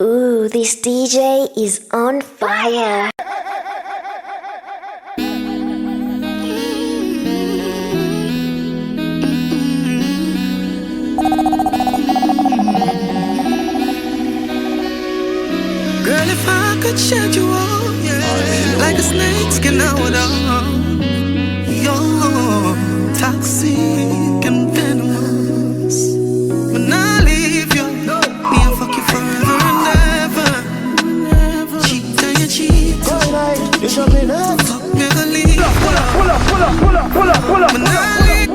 Ooh, this DJ is on fire. Girl, if I could shed you all, yeah, like a snake skin out of you're toxic and venomous. When I leave you, me I'll fuck you forever and ever. Cheat and you cheat. You show me that. Fuck me, I'll leave you. Pull up. When I leave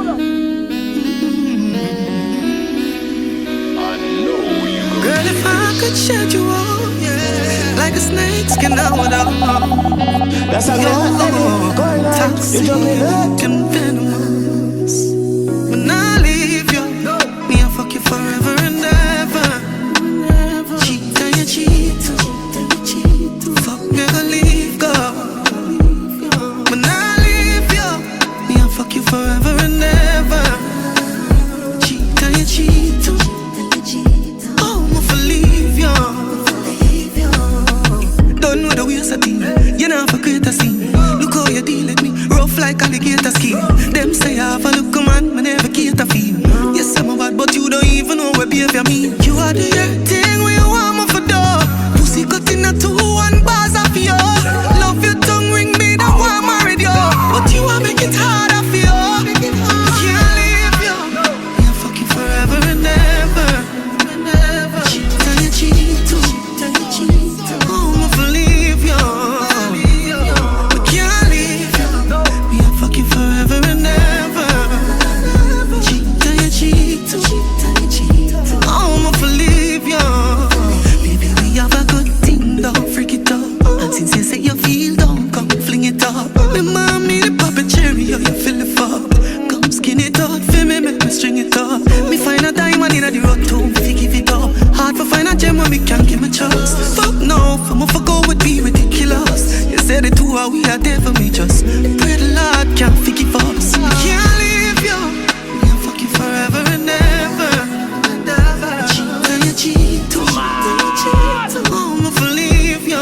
girl, if I could shed you all, yeah, like a snake skin out of That's a girl. toxic and venomous. When I leave you, me I'll fuck you forever and ever. Cheat and you cheat. Fuck me, I'll leave go. When I leave you, me I'll fuck you forever and ever. Cheat and you cheat. Done with the waste of thing. You know for create a scene. Look how you deal with me, rough like alligator skin. Them say I have a look man, me never cater feel. Yes, I'm a bad, but you don't even know what behavior mean. You are the thing when you want me for door. Pussy cut in a 2-1 bars of you. Love your tongue ring me, that one married you. But you are make it harder for you. I can't leave you. I'll fuck you forever and ever. Cheat and you cheat. Since you say you feel down, come fling it up. Me mommy the pop a cherry, how you fill it up. Come skin it out, feel me, make me string it up. Me find a diamond in the road too, fi give it up. Hard for find a gem when me can't give me trust. Fuck no, I'ma fuck out with be ridiculous. You say the two are we are there for me, just pray the Lord can't forgive us. Can't leave you, I'll fuck you forever and ever. Cheat and you cheat too. I'ma leave you.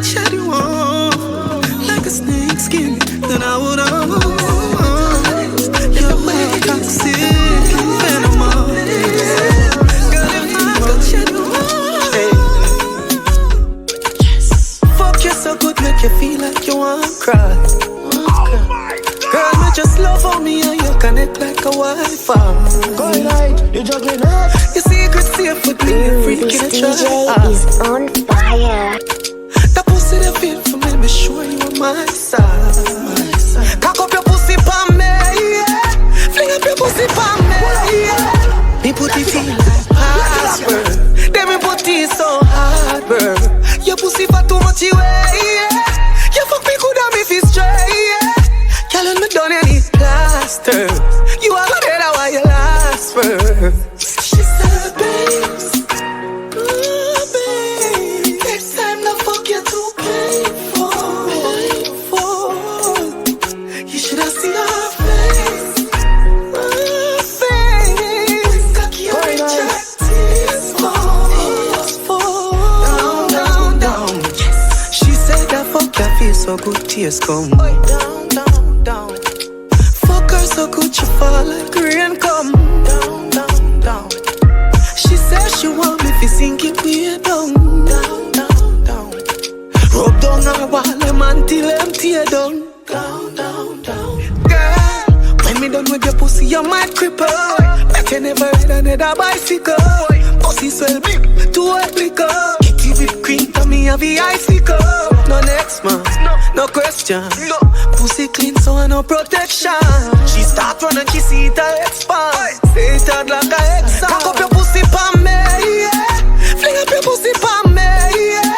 Shed you on like a snake skin, then I would you're way toxic, venomous. Girl, if I could shed you on, yes. Fuck you so good, make you feel like you want to cry. Girl, me just love on me and you connect like a Wi-Fi. Going right, you juggling up. Your secret safe with me, Ooh, freaking this a DJ is on fire. that pussy that feel for me, me sure you on my side. Cock up your pussy pa me, yeah. Fling up your pussy pa me, yeah. Me put it feel like password. Then me put it so hard, bro. Your pussy for too much away, yeah. You fuck me good and me feel straight, yeah. Girl, when me done you need plaster. You are the head of why you last for. She said, babes, you should have seen her face. My face. Cocky on the chest. Down. She said that fuck your face so good tears come. Down. Fuck her so good she fall like rain come. Down. She said she want me to sink it way down. Rub down her wall until them tear down. Girl, when me done with your pussy, you might cripple. Like you never ride another bicycle. Pussy swell big, too epical. Kitty whipped cream for me, a icicle. No next man, no question. Pussy clean, so I no protection. She start run and she see it expand. Say it hard like a hex. Cock up your pussy pa me, yeah. Fling up your pussy pa me, yeah.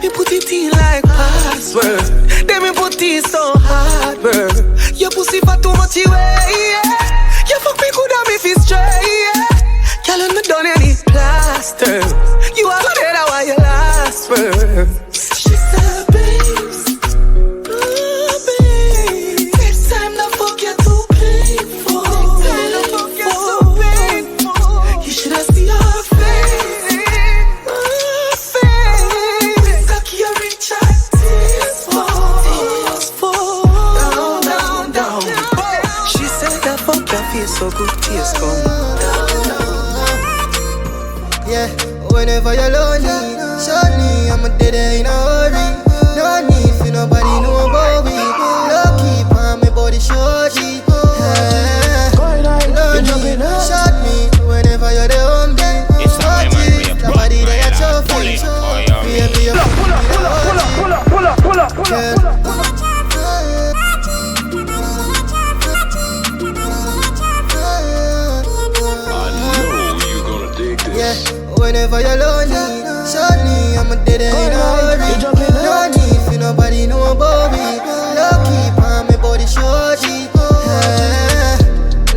Me put it in like password. Then me put it so hard, bro. Your pussy for too much away, yeah. You fuck me good and me feel straight, yeah. Girl, when me done you need plaster. You are the head of why you last for. so good taste come. Yeah, whenever you're lonely, shortly, I'm a dead in a hurry. No need for nobody know about me. Lucky for my body shorty. Lonely, short me whenever you're there on me. Nobody there at your feet. Baby, you're pull up. Yeah, whenever you're lonely, shortly, I'm a dead in a hurry. No need for nobody know about me. Lucky for my body shorty.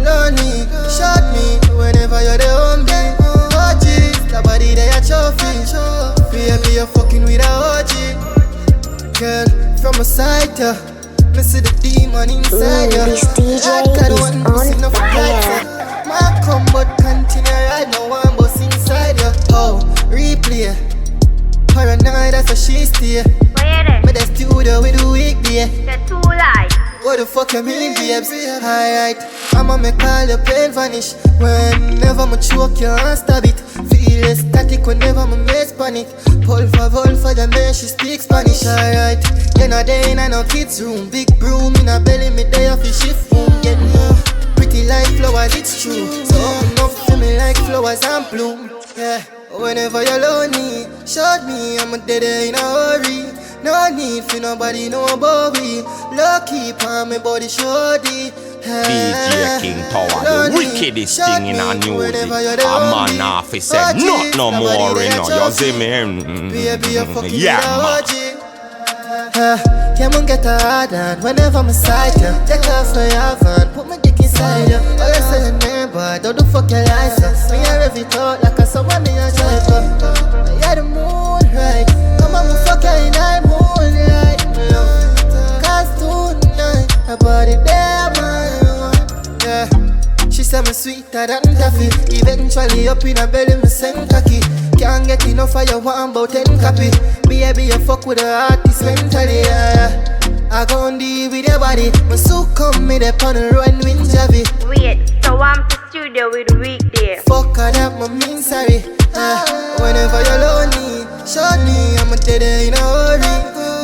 Lonely, short me whenever you're there on me. OG, the body there at your feet. Baby, you're fucking with a OG. Girl, from a side, me see the demon inside you. This DJ is on fire. My come but continue right now, I'm boss inside you. Oh, replay. Paranoid, that's how she stay. Me the studio with the weekday. The two lights. What the fuck you mean, babes? Alright, I'ma make all your pain vanish. Whenever I choke you and stab it. Feel ecstatic whenever my mates panic. Por favor, the man, she speaks Spanish. Alright, you're not there in no kids room. Big broom in a belly, me there for shift room. Get pretty like flowers, it's true. So enough to me like flowers and bloom. Yeah, whenever you're lonely, short me, I'm a dead in a hurry. No need for nobody know about me. Lucky for my body shorty. DJ King Tower, the wickedest thing in our music. A man off, he said, not no more, you know. You see me? Yeah, man. Come on, get a hard on whenever I'm inside you. Take off your van, put my dick inside you. All I say your name, boy, don't do fuck your license. Me I rev it out like a someone in your drive up. Yeah, the moon, right? Come on, fuck you in the moonlight. Cause tonight, her body there, man. Yeah, she said me sweeter than taffy. Eventually up in her belly, me send cocky. Can't get enough of your one about 10 copy. Baby, you fuck with the artist mentally, yeah. I gon' deal with your body. My suit come me up on the run with Javi. Wait, so I'm to studio with weekday. Fuck her, that my mean sorry. Whenever you're lonely, shortly, I'm a dead in a hurry.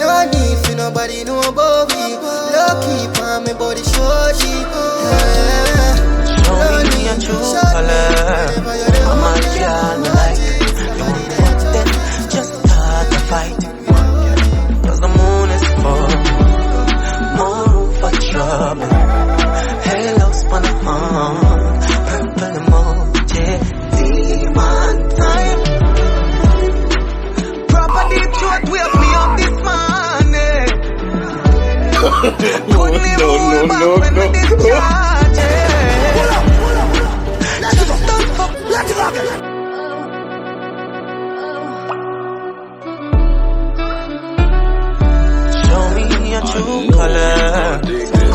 No need for nobody know about me. Lucky for my body shorty. Show me a true color. I'm a girl, me like it. You want fuck them, just start a fight. Cause the moon is full, more room for trouble. Halos on the horn, purple emoji, demon time. Proper deep throat wake me up this morning. Couldn't even hold back when we discharge it. Let's rock it. Your true color.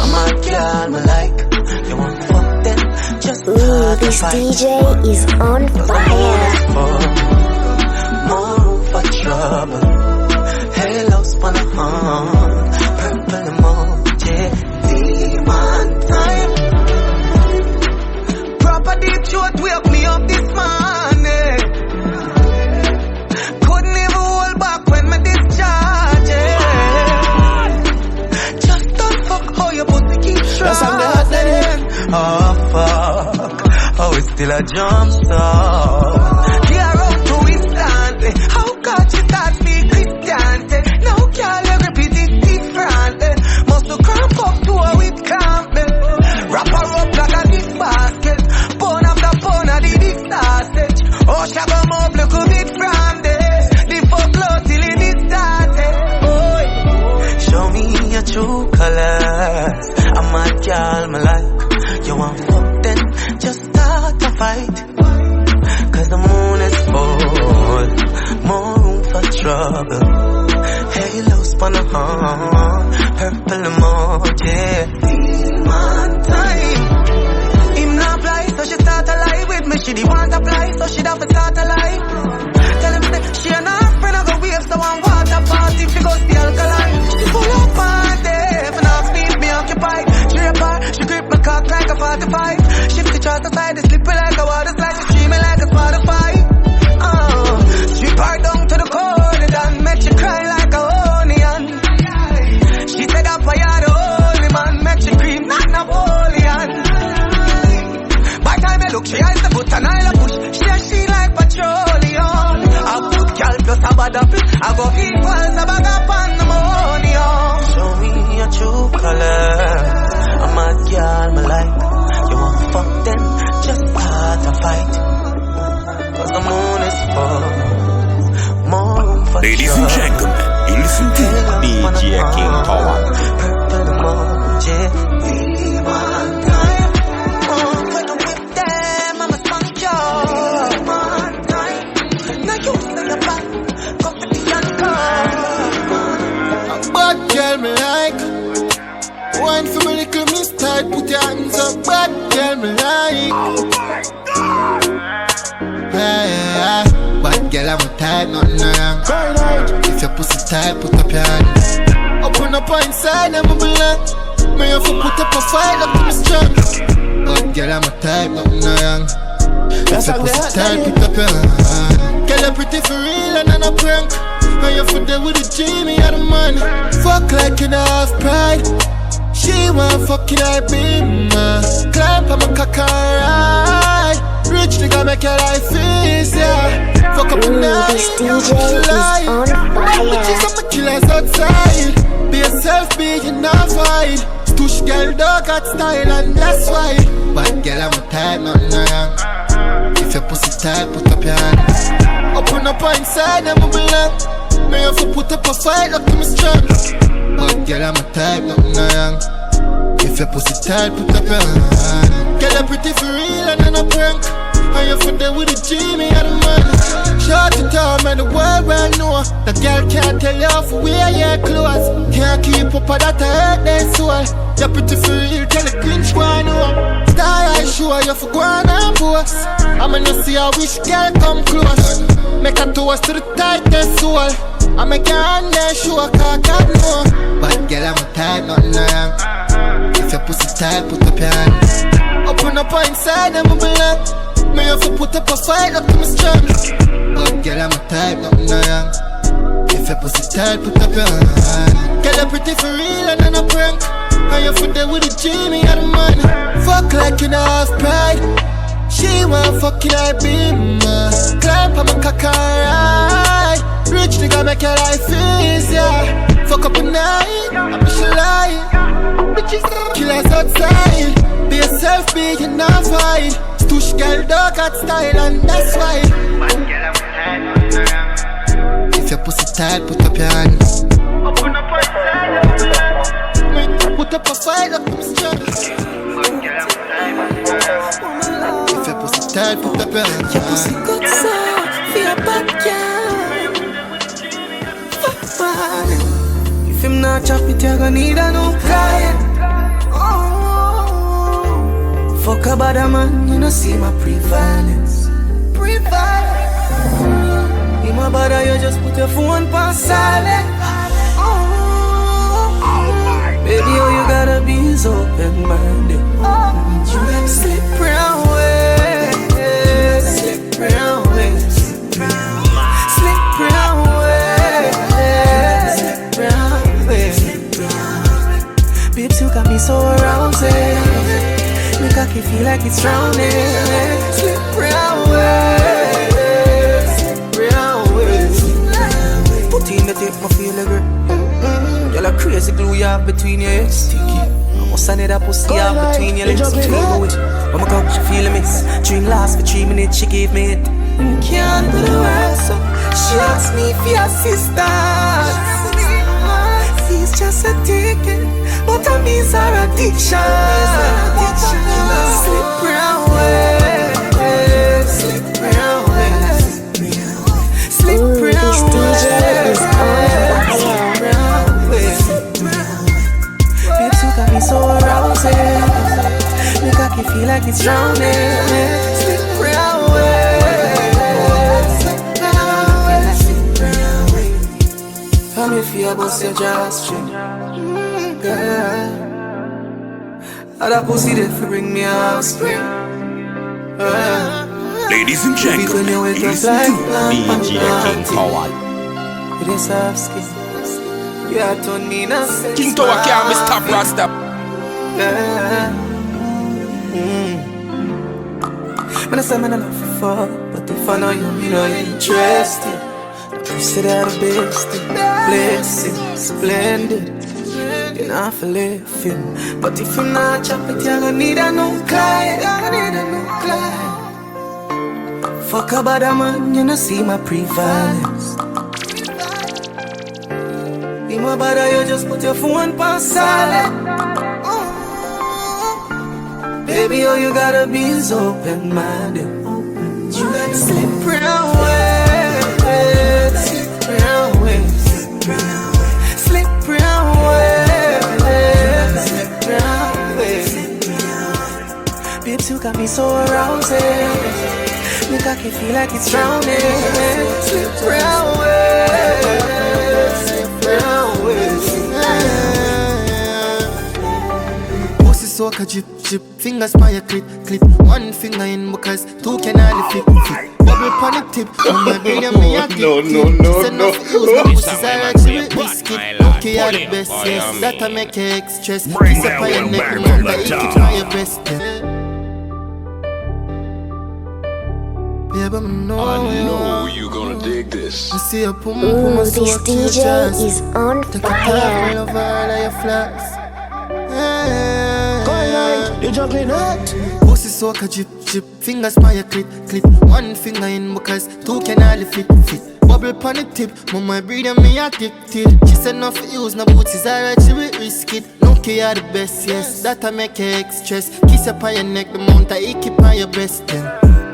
I'm a girl, me like. You want fuck them, just this DJ is on fire. More room for trouble. Halos on the horn, purple emoji, demon time. Proper deep throat wake me up this morning. Couldn't even hold back when me discharge it. Yes, I'm the hot lady. Oh fuck, oh it's still a jump start. We are out to instantly. How God she start speak Christianity. Now girl you repeat it differently. Must to cramp up to her with campbell. Wrap her up like a gift basket. Pound after pound of the Dexta stage. Oh she come up look a bit from there. The fuck low till it started. Boy, show me your true colors. I'm a girl, me like. You want fuck then, just start a fight. Cause the moon is full, more room for trouble. Halos on the horn, purple emoji, demon time. Him not fly, so she start a lie with me. She the want to fly, so she have to start a lie. Tell him say, she and her friend are go wave, so one water party, she goes the alkaline. She full of party, if not speed me occupied. She grip my cock like a 45. Shift the girls a bag up on the money, oh. Show me your true color. I'm a girl, me like. You won't fuck them, just start a fight. Cause the moon is full. More room for Ladies and gentlemen, you listen to DJ King Tower. Purple emoji. Be one time. Oh, when I'm with them, I'm a spunk you. One time. Now you say you're back. Come to the A bad girl me like. One for me little mistake. Put your hands up. Bad girl me like. Oh my God. Hey, bad girl I'm tight, nothing wrong. If your pussy tight, put up your hand. Open up inside, I'm a belong. Me have to put up a fight, up to me strong. Bad girl I'm tight, nothing wrong. If your pussy tight, put up your hand. Girl I'm pretty for real and I'm a prank. And you're for there with the G, me and the man. Fuck like you don't have pride. She want fucking I be man. Climb on my cock and ride. Rich nigga make your life easier. Fuck up the night. This DJ is on fire. Bitches and my killers outside. Be yourself, be you not fight. Stush girl dog got style and that's why. Bad girl I'm a type, nothing wrong. If your pussy tight, put up your hand. Open up inside, I'm a belong. Me have to put up a fight, look to me strong. Bad girl I'm a type, nothing wrong. If your pussy tight, put up your hand. Girl I'm pretty for real and I'm a prank. And you're for there with the G, me and the man. Short it down, man, the world well know. The girl can't tell you off where your clothes. Can't keep up with that, I hurt their soul. You're pretty for real, tell the cringe go on know. Star I show you for go on and boast. I'm gonna see a wish girl come close. Make a toast to the tightest soul. I make your hand there show, cause God know. Bad girl, I'm a type, nothing wrong. If your pussy tight, put up your hand. Open up inside, I'm a belong. Me have to put up a fight, look to me strong. Bad girl, I'm a type, nothing wrong. If your pussy tight, put up your hand. Girl, I'm pretty for real and I'm a prank. And you're for there with the G, me and the man. Fuck like you don't have pride. She want fucking I be man. Climb on my cock and ride. Rich nigga make your life easier. Fuck up a night, I'm she lying. Bitches killers outside. Be yourself, be you not fight. Stush girl dog got style and that's why. If your pussy tight, put up your hand. Open up inside, put up a fight, look to me strong. If your pussy tight, put up your hand. Your pussy good so, feel a bad girl. Fuck man. If him not chop it, you're gonna need a new client. Fuck about a man, you know see my pre-violence. Pre-violence. In my bother, you just put your phone on silent. Baby, all you gotta be is open-minded. You slip round way, slip round way, slip round way, slip round way. Babes, you got me so aroused. My cocky feel like it's drowning. Slip round way, slip round way. Put in the tape, my feel like girl. Y'all are crazy glue you have between your hips. Sticky. I must send it up pussy out between your lips. When my cock, she feel a miss. Drink last for 3 minutes, she gave me it. Can't do the work, so she asked me for assistance. He's just a ticket, but I means our addiction. Slip round way, slip round way, slip round way. This DJ is on fire. Babes, you got me so aroused. My cocky feel like it's drowning. Slip round way, slip round way, slip round way. How me feel about your drawstring, girl? How that pussy there for bring me offspring. Ladies and gentlemen, you listen to DJ King Tower. It is soft skin. You are turn me now. King Tower can't be stop Rasta. Man, I say man I love you for, but if I know you, me know you're interested. Consider the best, blessing, splendid. You know, for living. But if you're not chop it, you're gonna need a new Clyde. Fuck about a man, you know, see my prevalence. Be my bother, you just put your phone on silent. Baby, all you gotta be is open-minded. You gotta slip around way, slip around way, slip around way, slip around way, slip around way. Babes, you got me so aroused. Make I can feel like it's drowning. Slip around way, slip around way. Soca drip, drip, fingers by your clip. One finger in because two can hardly fit. Bubble upon the tip, on my brain and me a clip. No. This is actually biscuit. Okay, you're the best, yes. That'll make you extra. Kiss up on your neck, remember, eat it by your best. Baby, I know you gonna dig this. I see a pum Ooh, pum, this DJ is on fire. Over all of your flags. You juggling that? Pussy soca drip, drip, fingers by your clip. One finger in because two can hardly fit. Bubble upon the tip, mama breed and me addicted. She said not for use, no boots is alright, she will risk it. No care, you're the best, yes, that'll make you express. Kiss up on your neck, the mount I keep on your breast, then.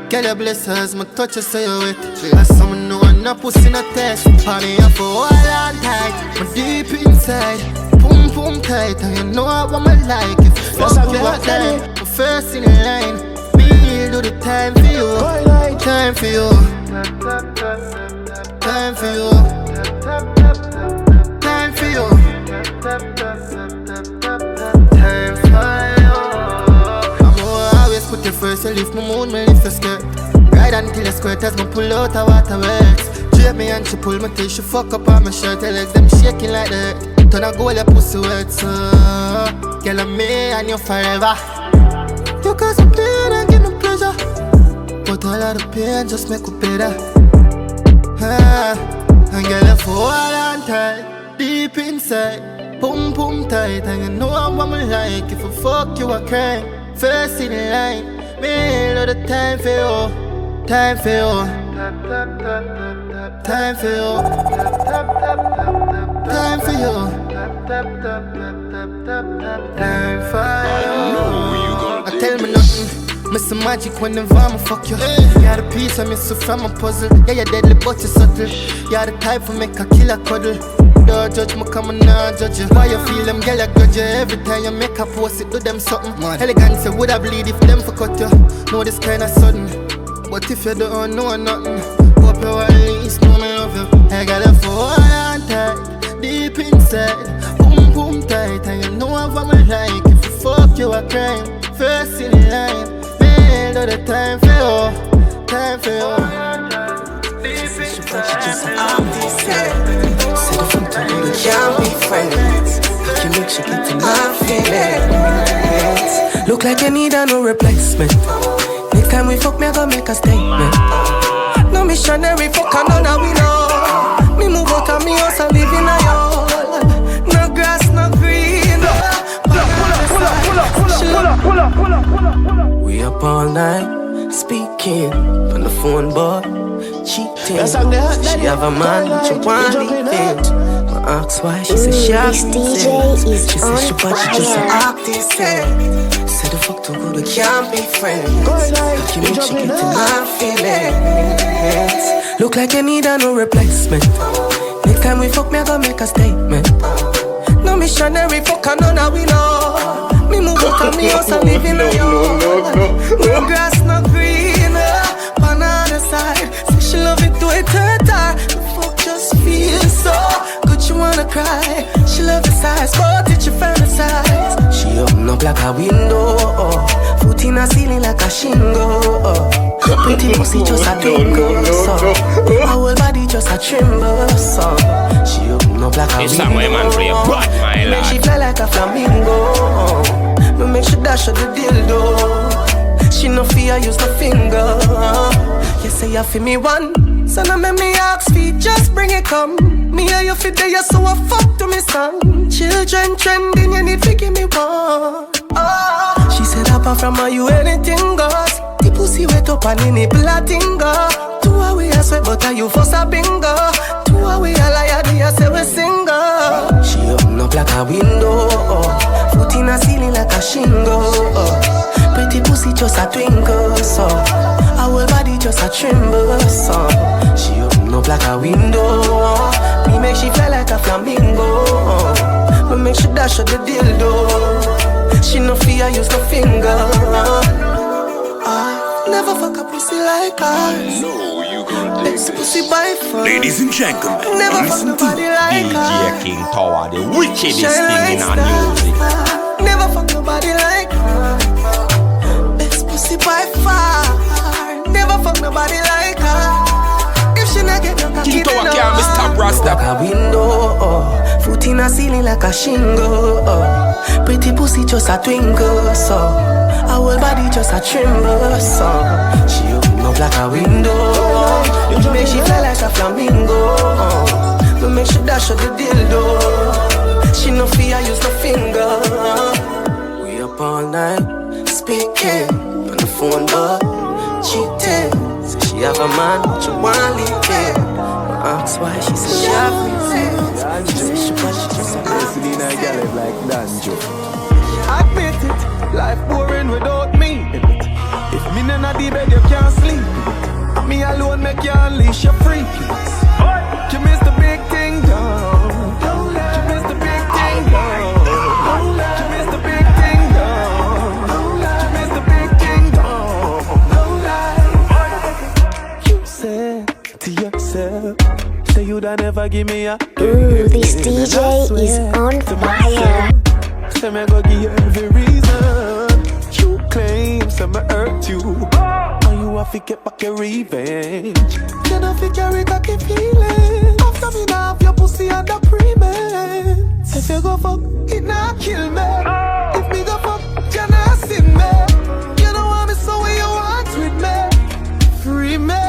Girl, you bless her as my touch you say you wet. As someone know I'm not pussy in a test. Honey, I'm for all and tight, but deep inside. Boom tight, and you know I want my like. If you fuck you up time, I'm first in line. Me do the time for you. Time for you. Time for you. Time for you. Time for you. I'm always put you first, you lift my mood, me lift your skirt. Ride until you squirt as me pull out the waterworks. Drape me and she pull me till she fuck up on my shirt. Her legs them shaking like that. Turn a goal, your pussy wet, so girl, I'm me and you forever. You cause some pain and give me pleasure, but all of the pain just make you better. And girl, you fall and tight, deep inside. Boom tight, and you know what me like. If I fuck you, I cry. First in line, me all the time for you. Time for you. Time for you. Time for you. Time for you. I tell me nothing. Miss the magic when the vomit fuck you. You're the piece I miss from a puzzle. Yeah, you're deadly but you're subtle. You're the type for make a killer cuddle. Don't judge me, come on now, judge you. Why you feel them, girl, I grudge you. Every time you make a post, it do them something. Elegance, you would have bleed if them for cut you. Know this kind of sudden. But if you don't know nothing, hope you at least know me love you. I got a fall and tight, deep inside. Boom tight, and you know what me like. If you fuck you, I crime. First in line, man, all the time for you. Time for you. Can't be friends. You look, she get to my feelings. Look like you need a no replacement. Next time we fuck, me I gonna make a statement. No missionary fuck, I know that we know. Me move out of me house and live in a yard. No grass, no green. Pull up. We up all night, speaking on the phone, boy. Cheating. She have a man, she want it. I ask why, she said she has This DJ is she said on she but she just fire. act this thing. Say the fuck too good, we can't be friends. Like you make she get in my feelings. Look like you need a no replacement. Next time we fuck, me I gonna make a statement. No missionary fuck, I know that we know. Me move out of me house and live in a yard. No grass, no green. On the other side, say she love it to it hurt her. The fuck just feels so good, she wanna cry. She love the size, but it she fantasize. She open up like a window, foot in a ceiling like a shingle. Pretty pussy just a twinkle, so her whole body just a tremble, so she open up like a window. Make she fly like a flamingo. Me make she dash her the dildo. She no fear use no finger. You say you feel me one So now make me ask feet, just bring it come. Me and you fit there, so I fuck to me song. Children trending, you need to give me one. Oh, she said apart from her, you anything goes. The pussy wet up and in it platingo. Two away I sweat, but are you first a bingo? Two away I lie, I say we single. She open up like a window, foot in a ceiling like a shingle. Pretty pussy just a twinkle, so her whole body just a tremble, so she open up like a window. Me make she fly like a flamingo. Me make she dash out the dildo. She no fear, use no finger. I never fuck a pussy like hers. It's pussy by far. Ladies and gentlemen, never fuck listen to nobody like her. DJ King Tower, the wickedest thing in our music. Never fuck nobody like her. It's pussy by far. Never fuck nobody like her. If she not get no cocky, King Tower can't Mr. Rasta. like a window, foot in a ceiling like a shingle. Pretty pussy just a twinkle, so her whole body just a tremble, so she open up like a window. You make she fly like a flamingo. You make she dash out the dildo. She no fear, use no finger. We up all night, speaking on the phone, but cheating. Say she have a man, but she want leave it. I ask why, she say she have reason. She say she want, she just a Listening to Gyal like Danjo. Admit it, life boring without me. If me not the bed, you can't sleep. Me alone make you unleash your freakiness. You miss the big thing down. You miss the big thing down. You miss the big thing down. You miss the big thing down. You said to yourself, say you'd never give me a. Ooh, this DJ is on fire. Say me go give you every reason. You claim say me hurt you, and you have to get back your revenge. You don't fit carry cocky feeling. After me now have your pussy under pre-med. If you go fuck, it not kill me. If me go fuck, you not see me. You don't want me so what you want with me. Free me.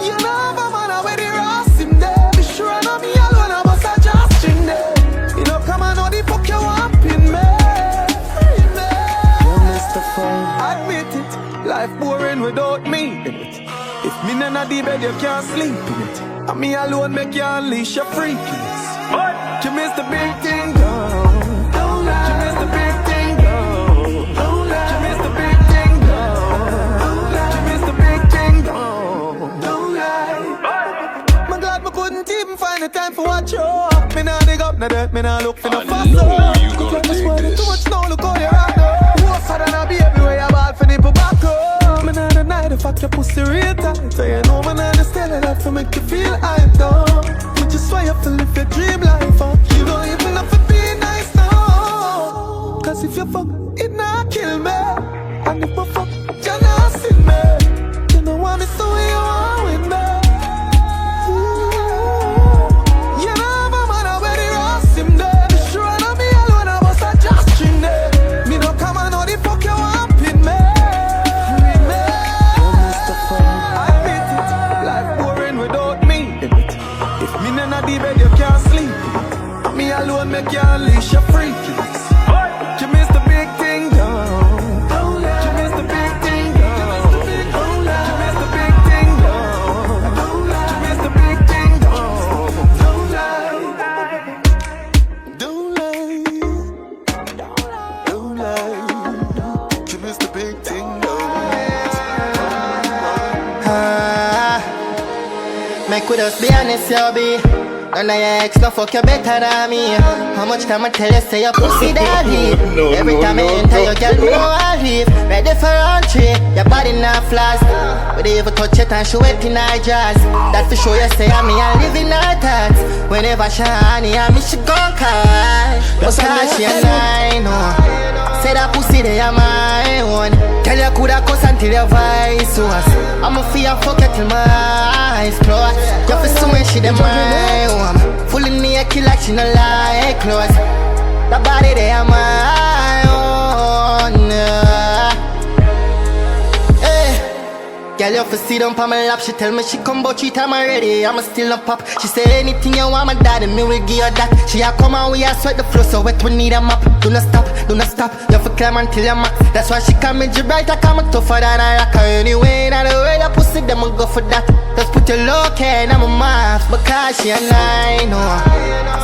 You know have a man with the rest in there. Be sure I know me alone, I must adjust in there. You know come on, know the fuck you want in me. Free me. You missed the phone. Admit it, life boring without me in it. If me not the bed, you can't sleep in it. And me alone make you unleash your freakiness. You miss the big thing down. You miss the big thing down. You miss the big thing down. You miss the big thing down. Don't lie. My God, me couldn't even find the time for watch you. Me nah dig up no dirt, me nah look for no fast. You just want it too much now, look how you rock now. Worse than a baby where you ball for nipple back up. Me nah deny the fact your pussy real tight. So you know me nah understand that for make you feel hyped up. Me just want you to live your dream life up. You don't even have to be nice now. Cause if you fuck, it not kill me. And if I fuck, you not see me. You don't want me so you want with me. You know have a man already lost him there. Be sure I know me alone, I was a just dream there. Me don't come and know the fuck you want in me. Free me. Admit it, life boring without me in it. If me not the bed, you can't sleep in it. Me alone make you unleash your freakiness. You miss the big thing down. You miss the big thing down. You miss the big thing down. You miss the big thing down. Don't lie. Don't lie. Don't lie. You miss the big thing down. Make with us be honest, you be. None of your ex no fuck you better than me. How much time I tell you say your pussy daddy? Every time I enter your girl me know I leave. Ready for entry, your body not flash. But they even touch it and show it in her jazz. That for sure you say I'm me and live in her thoughts. Whenever she honey and me she gon' cry. Because she a nine, say that pussy they are my own. Tell you coulda cuss until your voice was. I'ma feel fuck you till my eyes closed. You feel so much she dem my own. Fully naked like she no like clothes. The body they are my own. Hey, girl, you fi sit down on my lap. She tell me she come but 3 times already, I'ma still not pop. She say anything you want, my daddy, me will give her that. She a come and we a sweat the floor, so wet we need a map. Do not stop, you fi climb until you max. That's why she call me Gibraltar, call me tougher than a rocker. Anyway, now the way the pussy, them will go for that. Just put your low can on my mouth, because she a 9, no.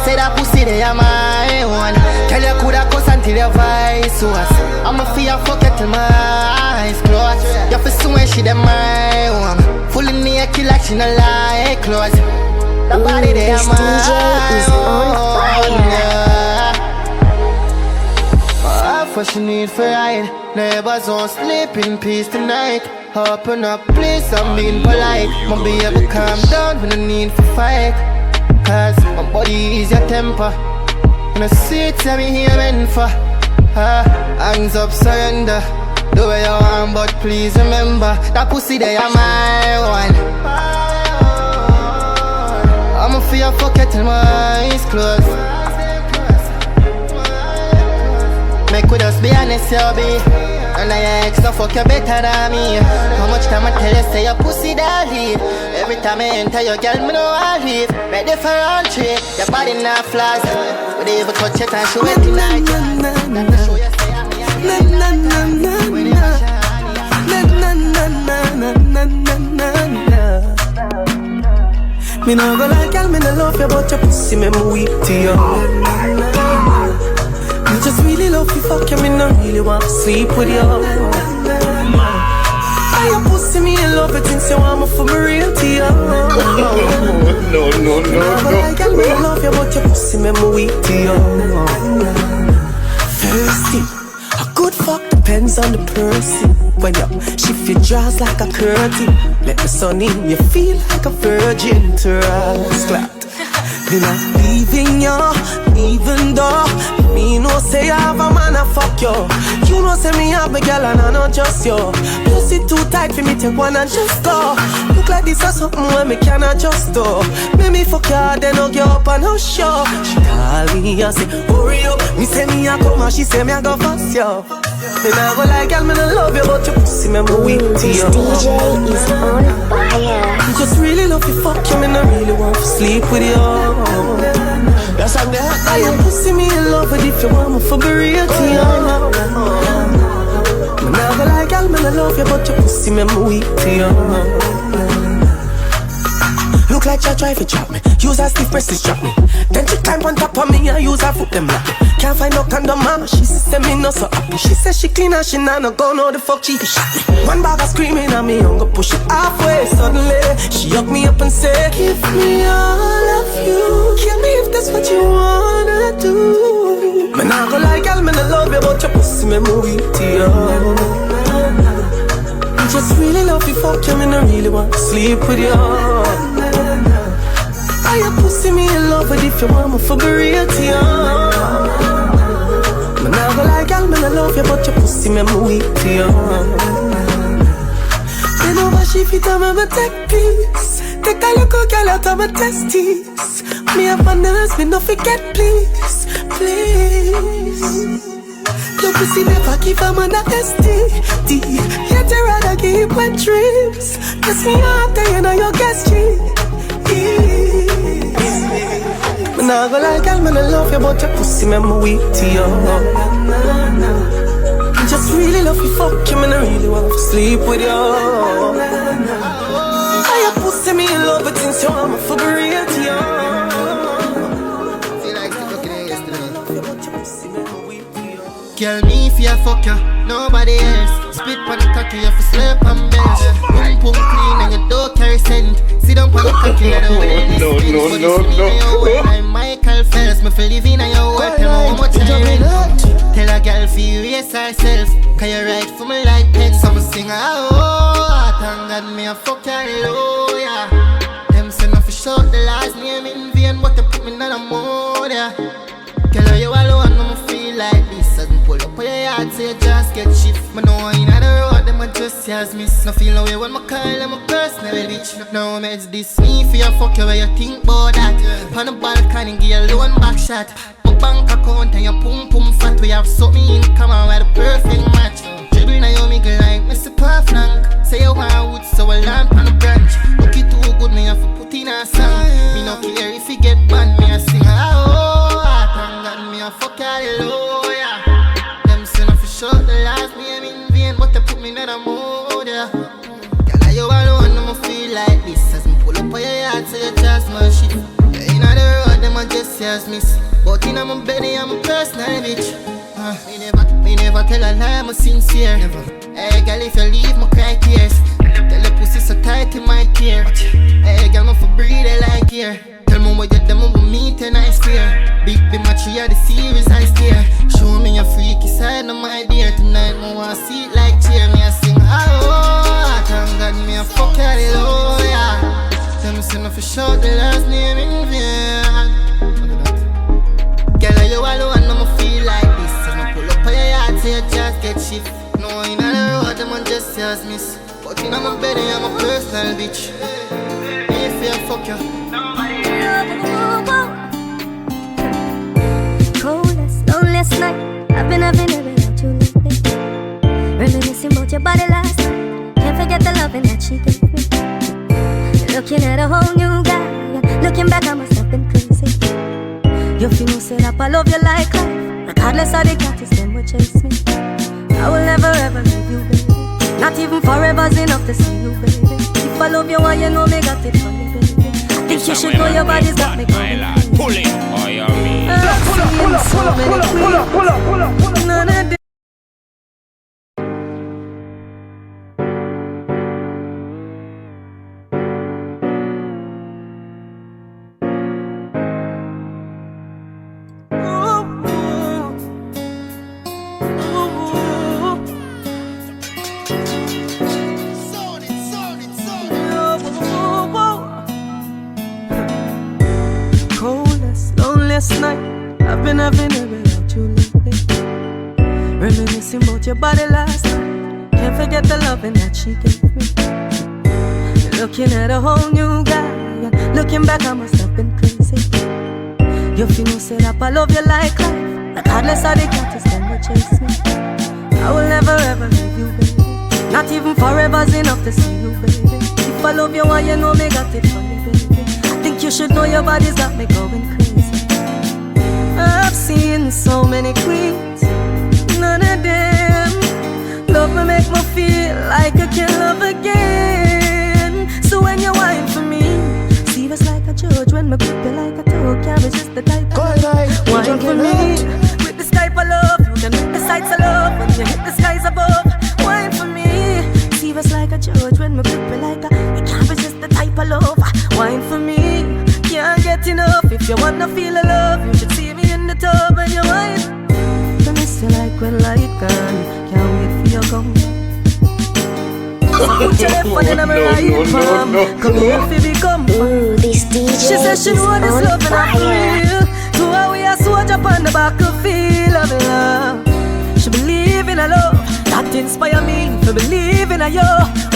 Say that pussy, they are my one. Tell you coulda cuss until your voice was. I'ma feel fuck you till my eyes closed. You fi swear she them my one. Fully naked like she no like clothes. The body they are my DJ is on fire. What she need for ride. Neighbors won't sleep in peace tonight. Open up, please, I'm being polite. My baby calm down when I need for fight. Cause my body is your temper. And I see it, tell me here meant for. Hands up, surrender. Do what you want, but please remember that pussy they are my one. I'ma feel fuck you till my eyes closed. Make with us be honest, you be. And I ex no fuck you better than me. How much time I tell you say your pussy that lead. Every time I enter your girl, me know I leave. Make the front tree, your body not flaws. But they even touch it and show it tonight. Let me show you say I'm here. Na na na na na na na na na na. Me no go like girl, me no love you, but your pussy make me weak to you. Me just really love you, fuck you, me no really want to sleep with you. I your pussy, me in love with things you want me for me real to you. No. I girl, me no love you, but your pussy make me weak to you. Thirsty, a good fuck depends on the person. When you shift your jaws like a curtain, let the sun in, you feel like a virgin to us clapped. Me not leaving you, even though me no say I have a man a fuck you. You know say me have me girl and I not just you. Pussy too tight for me take one and just go. Look like this or something where me cannot just do. Make me fuck you then hug you up and no show. She call me and say hurry up. Me say me a come and she say me a go fuss you. Me nah go like girl, me no love you, but your pussy me weak to you. This DJ is on fire. Me just really love you, fuck you, me no really want to sleep with you. That's how I your pussy me in love with if you want me for be real to you. Me nah go like girl, me no love you, but your pussy me weak to you. Look like you try to trap me. Use her stiff breast to strap me. Then she climb on top of me and use her foot them lock me. Can't find no condom, mama. She say me no so happy. She say she clean and she nah no go know the fuck she shot me. One bag of screaming at me, I'm gonna push it halfway. Suddenly she hug me up and say, give me all of you. Kill me if that's what you wanna do. Me nah go like girl, me no love you, but your pussy me weak to you. I just really love you, fuck you, me no really want to sleep with you. I your pussy me in love with if you want me for be real to you. Me nah go like girl, me no love you, but your pussy me weak to you. Bend over, she fit on me take peace. Take a look at girl out of my testes. Me have my nerves, me no forget please, please. Your pussy never give a man a STD. Yet you rather give wet dreams. Kiss me after you know your guest cheese. Me nah go like girl, me no love you, but your pussy me weak to you. I just really love you, fuck you, me no really want to sleep with you. I your pussy me in love with things you want me for be real to you. Girl, me if you fuck you, nobody else. Spit on the cocky, you fi slurp and bench. Boom clean and you don't carry scent. Sit down on the cocky, you don't wear any spin. No. I'm Michael Phelps, me fi live in your work. Tell me how much I rent. Tell a girl fi raise herself, cause you write for me like pen. So me sing thank God me a fuck you low, yeah. Them say no fi shout the last name in vain, but you put me on a mode, yeah. Girl, you alone, no me feel like this. As me pull up on your yard, so you just get shift. Me know in the road, them a just as miss. No feel no way when me call them a personal bitch. No me it's this me for your fuck you where you think about that. On the balcony, give you a lone back shot. My bank account and your pum pum fat. We have something in common, we're the perfect match. Dribbling on your middle like Mr. Perflank. say you want wood, so I land on the branch. Look it too good, me have to put in a song. Me no care if you get banned, me a sing. Oh, thank God me a fuck hallelujah. Them say no for sure the last name in vain, but they put me in a mood, yeah. Girl, you alone, I'ma feel like this. As me pull up on your yard, so you just my shit. Yeah, inna the road, them a just say as miss. But inna my belly, I'm a personal bitch. Me never tell a lie, I'm sincere. Never. Hey girl, if you leave, me cry tears. Tell the pussy so tight in my tear. Hey girl, me for breathe, I like here. Tell me what you done with me, and I swear. Big my tree of the series, I stare. Show me your freaky side, no my dear. Tonight, me wanna see it like cheer. Me a sing, oh, thank God me a fuck hallelujah. Tell me say no for sure the last name in vain. Girl, you alone, I'ma feel like this. So no pull up on your yard, so you just get shit. No, in the road, them on just as miss. But in my bed, I'm a personal bitch. If you fuck you. Coldest, loneliest night I've been having it without you lately. Reminiscing about your body last night. Can't forget the loving that she gave me. Looking at a whole new guy. Looking back, I must have been crazy. You feel no set up, I love you like life. Regardless of the cactus, them will chase me. I will never ever leave you, baby. Not even forever's enough to see you, baby. If I love you, why you know me got it funny, baby. I think you should know your body's got me going. Pull it, oh you mean? Pull up. None of them. Night, I've been having it without you lately. Reminiscing about your body last night. Can't forget the loving that she gave me. Looking at a whole new guy. Looking back, I must have been crazy. You feel no set up, I love you like life. Regardless of the cactus, them will chase me. I will never ever leave you, baby. Not even forever's enough to see you, baby. If I love you, why you know me got it funny, baby. I think you should know your body's got me going crazy. I've seen so many queens, none of them love me, make me feel like I can love again. So when you whine for me, see us like a judge. When me grip you like a toe, can't resist the type of love. Whine for me, with this type of love. You can hit the sights of love when you hit the skies above. Whine for me, see us like a judge. When me grip you like a, you can't resist the type of love. Whine for me, can't get enough. If you wanna feel a love, you should see me in the tub and your wife. I miss you like when light gone. Can't wait for your come. Put your left one in my right palm. Come here if you become fun. This DJ She says she know this love and I'm for real. To her we are soldier on the battlefield of love. She believe in a love that inspire me to believe in a yo.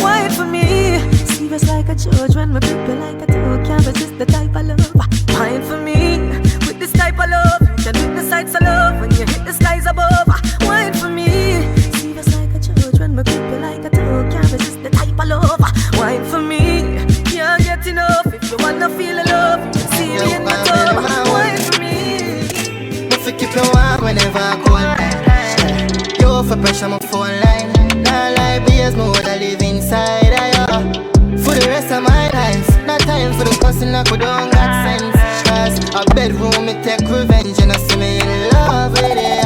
Wait for me. Serious like a judge when me people like a toe. Can't resist the type of love. Wine for me with this type of love. You can hit the sights of love when you hit the skies above. Wine for me. Serious like a judge when me people like a toe. Can't resist the type of love. Wine for me. Can't get enough. If you wanna feel a love, you can see me in the tub. Wine for me. But for keep you warm whenever I call. You for pressure my phone line. Nah lie, BS me woulda live inside of you for the rest of my life. Not time for the cussing, I could don't got sense. Cause a bedroom me take revenge and I see me in love with it.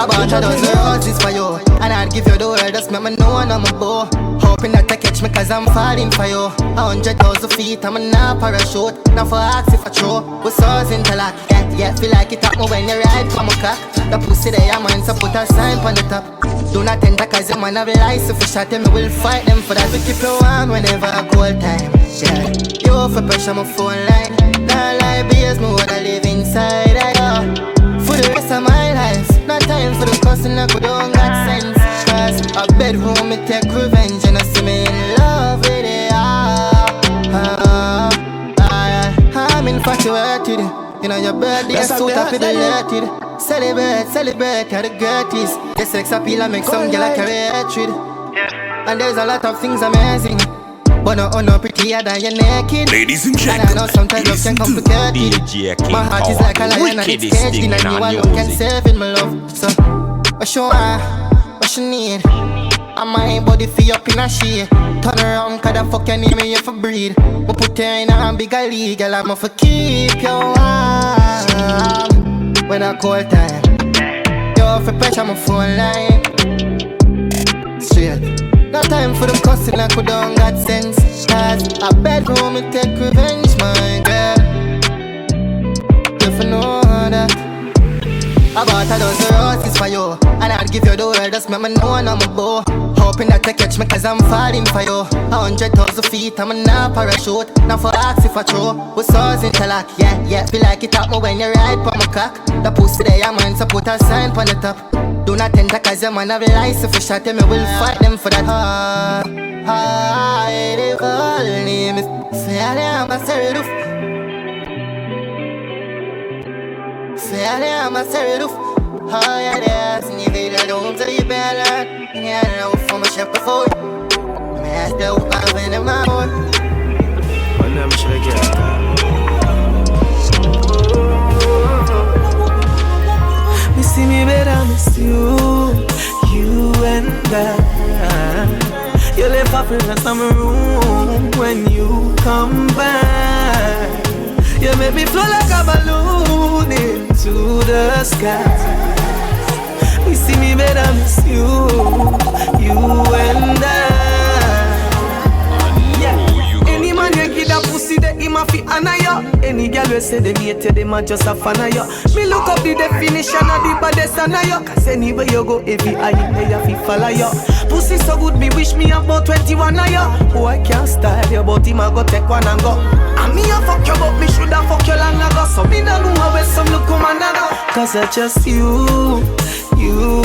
I bought a dozen roses for you, and I'd give you the word, just make me know I'm a bow. Hoping that you catch me cause I'm falling for you. 100,000 feet, I'm a nah parachute. Now for ask if I throw, with swords interlock. Yeah, feel like it up me when you ride from a cock. The pussy there, man, so put a sign on the top. Do not enter cause your man have lies. If you shot them, I will fight them for that. We keep you warm whenever I cold time. Yeah, you for pressure my phone line. Nah lie, BS me woulda live inside of you for the rest of my life. Not time for the cussing, I could don't got sense. Cause a bedroom me take revenge and I see me in love with it. I'm infatuated. You know your birthday suit up with the related. celebrate, how the greatest. The sex appeal and make some girl carry hatred. And there's a lot of things amazing, but no prettier than you're naked. Ladies and And I know sometimes love can complicate it. DJ King My heart is like a lion and it's caged in, and you alone can save it, my love. So, what you want, what you need, and my body feel up in a shade. Turn around, cause the fuck you need me here for breed. But put you in a bigger league, girl, I'ma for keep you warm when I call time. You for pressure my phone line straight. No time for them cussing, I could don't got sense. Cause a bedroom, it take revenge, my girl. You for know that I bought a dozen roses for you, and I'd give you the world, just make me know I'm a bow. Hoping that you catch me cause I'm falling for you. 100,000 feet, I'm a now parachute. Now for ask if I throw, with swords interlock. Yeah, feel like it up me when you ride on my cock. The pussy there, your man, so put a sign on the top. Do not enter cause your man have a license for shot. Me will fight them for that. They call me say I'm a serif. Say I'm a serif. Oh yeah, that's me. They don't say you better. Yeah, I know from a chef before. Me ask the open in my own. When them should I get Me see me better, miss you and I. You left off in some room when you come back. You make me flow like a balloon into the sky. You see me better, miss you and I. Yeah. Any man you give that pussy, they him a fi honor ya. Any girl we say they hate you, them a just a fan of ya. Me look up the definition of the baddest of ya. Cause anywhere you go, every eye they a fi follow ya. Pussy so good, me wish me about 21 of ya. Oh, I can't style you, but him a go take one and go. And me a fuck you, but me shoulda fuck you long ago. So me no know how some look come and go. Cause I just you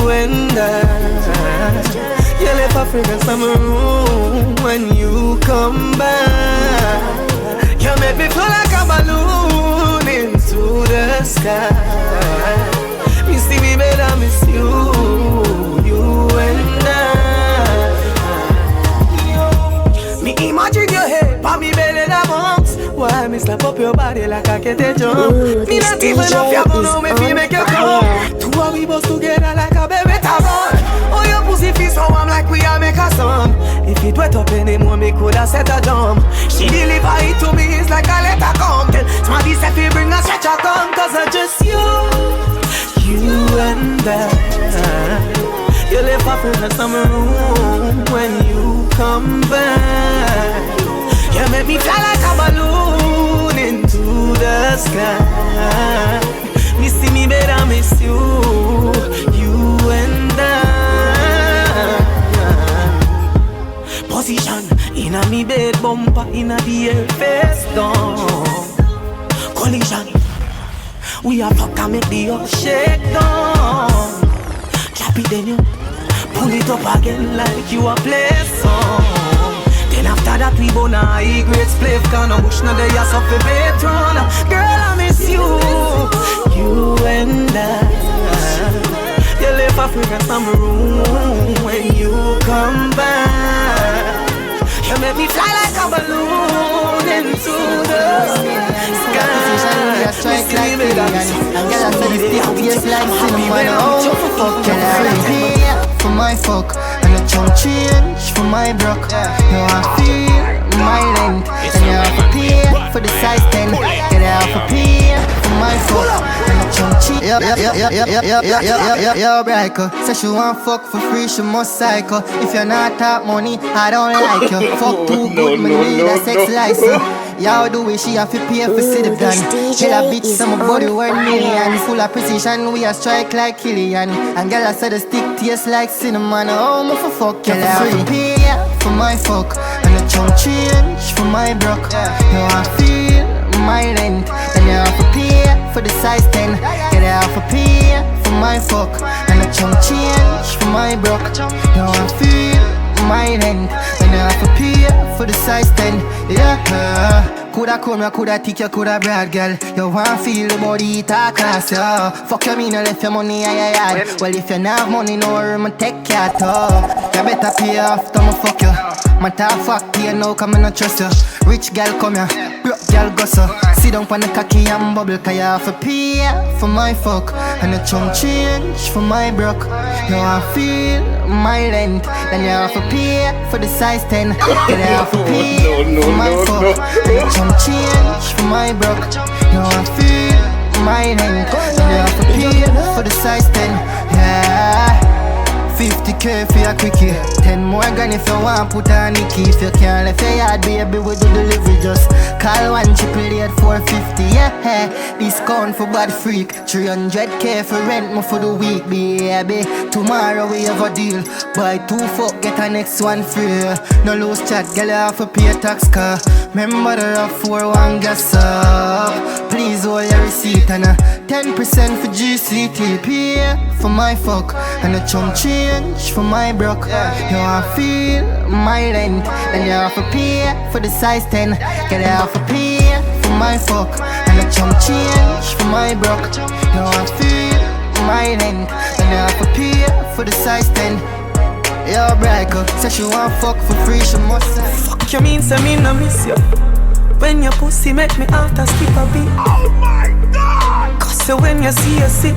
and I. You left a fragrance on my room when you come back. You make me flow like a balloon into the sky. Me see me better, miss you and I. Me imagine your head, pa me belly that bounce. Why me slap up your body like I get a jump? Me not even know if you gonna make me make you come. Two of we bust together like a baby tabon. Oh, your pussy feel so warm like we are make a song. If it wet up anymore, me coulda set a jump. She deliver it to me, it's like a letter come. Tell Smarty say fi bring a stretcher come. Cause I just you and I. You left off in the summer room when you come back. You make me fly like a balloon into the sky. Me see me better, miss you and I. Position in a me bed bumper in a the air face down. Collision, we a fuck and make the earth shake down. Drop it then you pull it up again like you a play song. Then after that we burn a high grade spliff. Can no bush no day a suffer patron. Girl I miss you and I. You left a fragrance on my room when you come back. You make me fly like a balloon into the sky. Strike like billion, and girl I said it's stiff taste like cinnamon. Oh, fuck, girl I pay for my fuck, and a chunk change for my broke. You want feel my length, and you have to pay for the size 10. Girl I have to pay for my fuck, and a chunk change. Yo, Brico, say she want fuck for free, she must cycle. If you're not top money, I don't like you. Fuck too good, me need a sex license. Y'all do it, she have to pay for city plan. Tell a bitch some body worth million. Full of precision, we a strike like Killian. And girl I said the stick taste like cinnamon. Oh, me for fuck, girl I have to pay for my fuck, and a chunk change for my broke. You want feel my rent, and you have to pay for the size 10. Girl I have to pay for my fuck, and a chunk change for my broke. You want feel my rent, and I have to pay for the size 10. Yeah, Coulda come, you coulda thick, you coulda broad, girl. You want feel the body talk class, yo. Fuck you mean, you left your money, aye. Well, if you not have money, no worry, I'ma take care of you. You better pay off, I'ma fuck you. My talk fuck pay now, come and I trust you. Rich girl come here, broke girl go so. Sit down on the cocky and bubble, cause you have to pay for my fuck. And a chunk change for my broke. You want feel my rent, then you have to pay for the size 10. Then you have to pay for my fuck. And a chunk change for my broke. You want feel my rent, then you have to pay for the size 10. Yeah. 50k for your quickie. 10 more grand if you want put on Nicky. If you can't left your yard, baby, we do delivery. Just call 1-888 450. Yeah, discount for bad freak. 300k for rent me for the week, baby. Tomorrow we have a deal. Buy 2 fuck, get a next one free. No loose chat, girl, you have to pay a tax car. Remember the rough 4-1 gas up. Please hold your receipt and 10% for GCT. Pay for my fuck and a chum change for my broke. You want feel my rent, then you have to pay for the size 10. Girl, you have to pay for my fuck and a chum change for my broke. You want feel my rent, then you have to pay for the size 10. Yo, Braco, say she want fuck for free, she must say. Fuck you mean, say me no miss you. When your pussy make me out and skip a beat. Oh my God! Cause when you see you sit.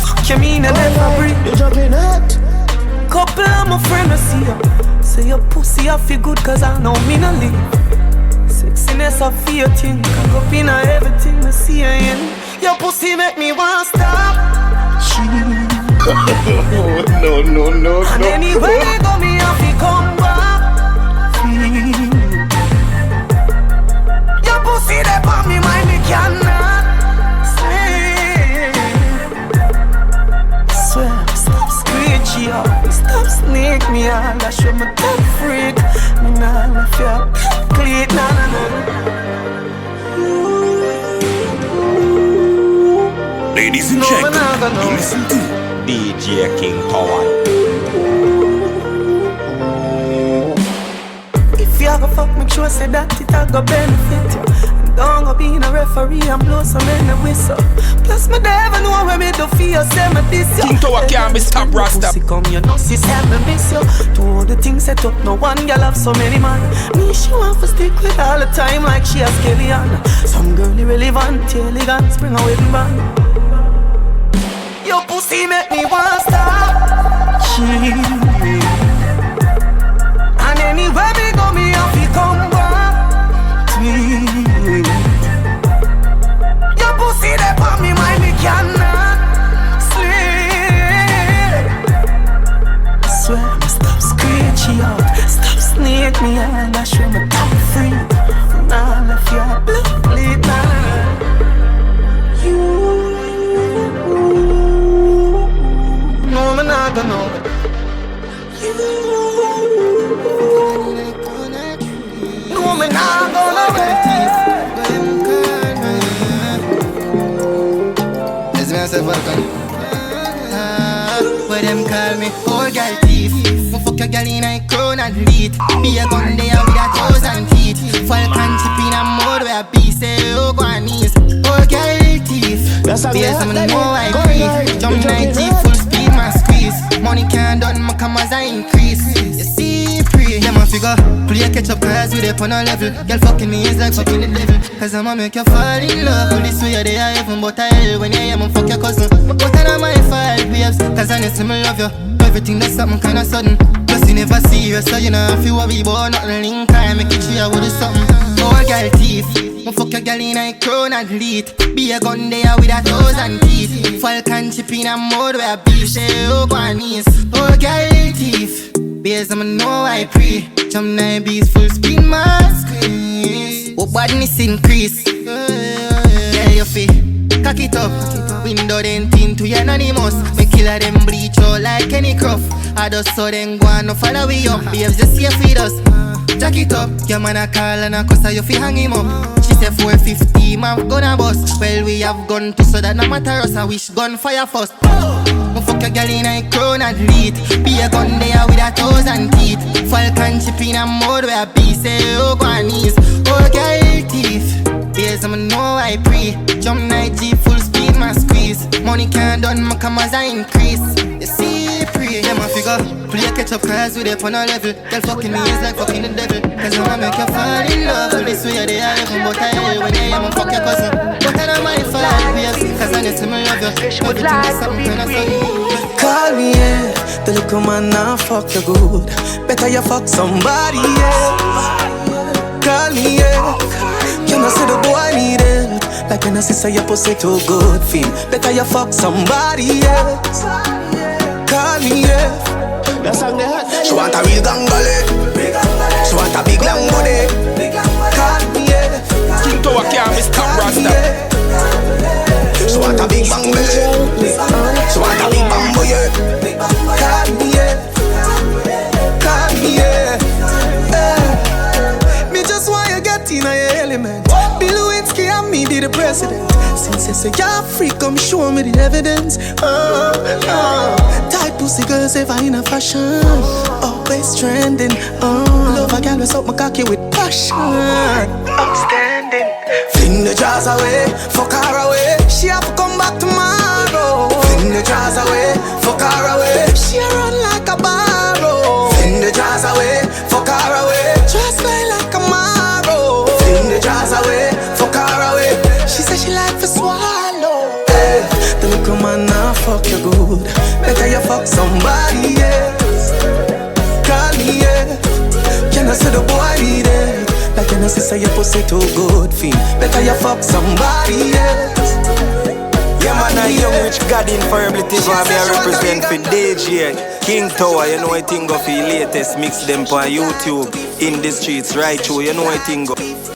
Fuck you mean I never breathe. You jumping out. Couple of my friends see you. Say your pussy I feel good cause I know me no leave. Sexiness I feel your thing. Cock up in everything I see you in. Your pussy make me want stop. No. And anywhere they go me I feel come back. Your pussy they pop me mind me cannot sleep. Swear stop screech yo. Stop snake me all. I show my top freak. Me nah left you clean. Nah. Ladies and gentlemen, you listen to DJ King Tower. If you go fuck, make sure say that it a go benefit you. And don't go be a referee and blow some in the whistle. Plus me never know where me do for you, say me this you. King Tower can't be stopped, Rasta. Pussy come, you know, she said me miss you. To all the things set up, no one girl have so many man. Me she want to stick with all the time like she has Kellyanne. Some girl irrelevant, elegant, bring a wedding band. Your pussy make me want stop. And anywhere we go, me have to come back. Your pussy they pop me mind, me cannot sleep. I swear, me stop screeching out, stop snake me and I show me top free. Now left your blood bleed now. No, me not gonna know. No, me not gonna It's myself welcome. Where them call me old girl thief. Me fuck your girl in a crown and lead. Be a gun there with 1,000 teeth. Falcon chip in a mode where I say oh go on knees. Old girl thief. Be a some know I breathe. Jump 90 full speed man squeeze. Money can't done my commas I increase. You see pre, yeah my figure. Play catch up cause we up on a level. Girl fucking me is like fucking the devil. Cause I'ma make you fall in love. Well this way they are heaven but I hell. When you hear me fuck your cousin. But I know my fault babes. Cause honestly me love you. Everything that's something kinda sudden. Plus you never serious so you know if you worry about nothing link time. Make it share with you something. Oh girl thief. Me fuck your girl in a crown and lead. Be a gun there with 1,000 teeth. Falcon chip in a mode where I be say oh go on knees. Oh girl thief. Beers I'ma know I pray. Jump 9 beats full speed mask. Oh badness increase. Yeah you feel. Cock it up. Window then thin to your anonymous. Me killer them bleach out like any cruff. I just saw them go and no follow we up. Behaves just safe with us. Jack it up, your man a call and a cuss you fi hang him up. She say 450, man gonna bust. Well we have gun too so that no matter us. I wish gun fire first. Me fuck fuck your girl in a crown athlete. Be a gun there with 1,000 teeth. Falcon chip in a mode where I be say oh go on knees. Oh girl thief. Beers I'ma know I pre. Jump night G full speed my squeeze. Money can't done my commas I increase. You see free. Yeah my figure. Play catch up cars with it on a level. Tell fucking me is like fucking the devil. Cause I'ma make you fall in love. This way they are even but I hate when I am a fuck your cousin. But I don't mind for life, yes. Cause I need to me love you. Everything is something kind of sunny. Call me, yeah. The little man now fuck you good. Better you fuck somebody else. Call me, yeah. You know say the boy need help. Like when I say your pussy too good feel. Better you fuck somebody else. Call me, yeah. She want a real gangale. She want a big long body. Call me, yeah. King Tower can't miss Top Rasta. She want a big bang belly. She want a big bamboo, yeah. Call me, yeah. Call me, yeah. Me just want you get in your element. Bill Lewinsky and me be the president. Since you say you're free, come show me the evidence. Tight pussy girls ever in a fashion. Always trending. Love a girl with up my cocky with passion. Outstanding. Fling the jars away, fuck her away. She have to come back tomorrow. Fling the jars away, fuck her away. She run like a barrow. Fling the jars away, fuck her away. Just like a marrow. Fling the jars away, fuck her away. She said she like to swallow. Hey, the little man now fuck you good. Better you fuck somebody else. Call me, yeah. Can I say the boy need it? Like when I say your pussy too good feel. Better you fuck somebody else. Yeah man, I young rich God infirmity for me I represent for DJ King Tower, you know I think of the latest mix them on YouTube. In the streets right through, you know I think of